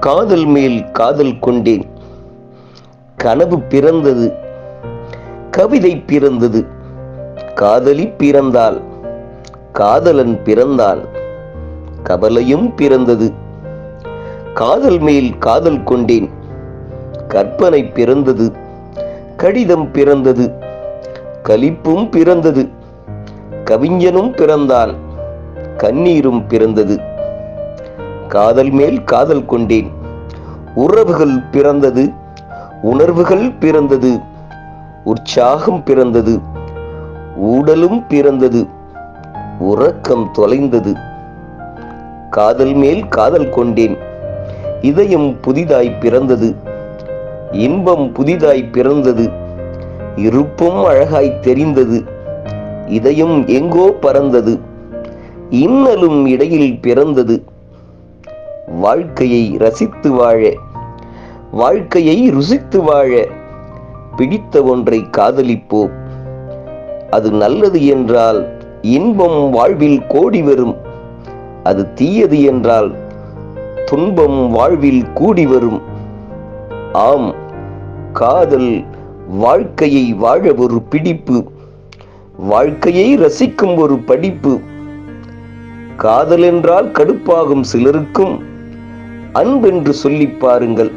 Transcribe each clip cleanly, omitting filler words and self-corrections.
காதல் மேல் காதல் கொண்டேன். கனவு பிறந்தது, கவிதை பிறந்தது, காதலி பிறந்தாள், காதலன் பிறந்தான், கவலையும் பிறந்தது. காதல் மேல் காதல் கொண்டேன். கற்பனை பிறந்தது, கடிதம் பிறந்தது, கலிப்பும் பிறந்தது, கவிஞனும் பிறந்தான், கண்ணீரும் பிறந்தது. காதல் மேல் காதல் கொண்டேன். உறவுகள் பிறந்தது, உணர்வுகள் பிறந்தது, உற்சாகம் பிறந்தது, ஊடலும் பிறந்தது, உறக்கம் தொலைந்தது. காதல் மேல் காதல் கொண்டேன். இதயம் புதிதாய் பிறந்தது, இன்பம் புதிதாய் பிறந்தது, இருப்பும் அழகாய் தெரிந்தது. இதயம் எங்கோ பறந்தது, இன்னலும் இடையில் பிறந்தது. வாழ்க்கையை ரசித்து வாழ, வாழ்க்கையை ருசித்து வாழ பிடித்த ஒன்றை காதலிப்போம். அது நல்லது என்றால் இன்பம் வாழ்வில் கோடி வரும். அது தீயது என்றால் துன்பம் வாழ்வில் கூடி வரும். ஆம், காதல் வாழ்க்கையை வாழ ஒரு பிடிப்பு, வாழ்க்கையை ரசிக்கும் ஒரு படிப்பு. காதல் என்றால் கடுப்பாகும் சிலருக்கும் அன்பென்று சொல்லி பாருங்கள்,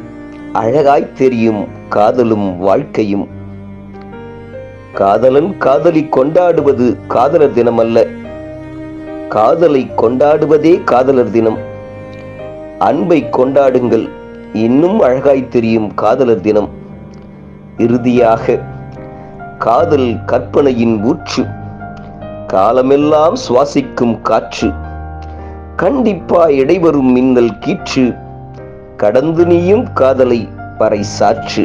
அழகாய் தெரியும் காதலும் வாழ்க்கையும். காதலன் காதலி கொண்டாடுவது காதலர் தினம் அல்ல, காதலை கொண்டாடுவதே காதலர் தினம். அன்பை கொண்டாடுங்கள், இன்னும் அழகாய் தெரியும் காதலர் தினம். இறுதியாக, காதல் கற்பனையின் ஊற்று, காலமெல்லாம் சுவாசிக்கும் காற்று, கண்டிப்பா இடைவரும் மின்னல் கீற்று, கடந்து நீயும் காதலை பறை சாற்று.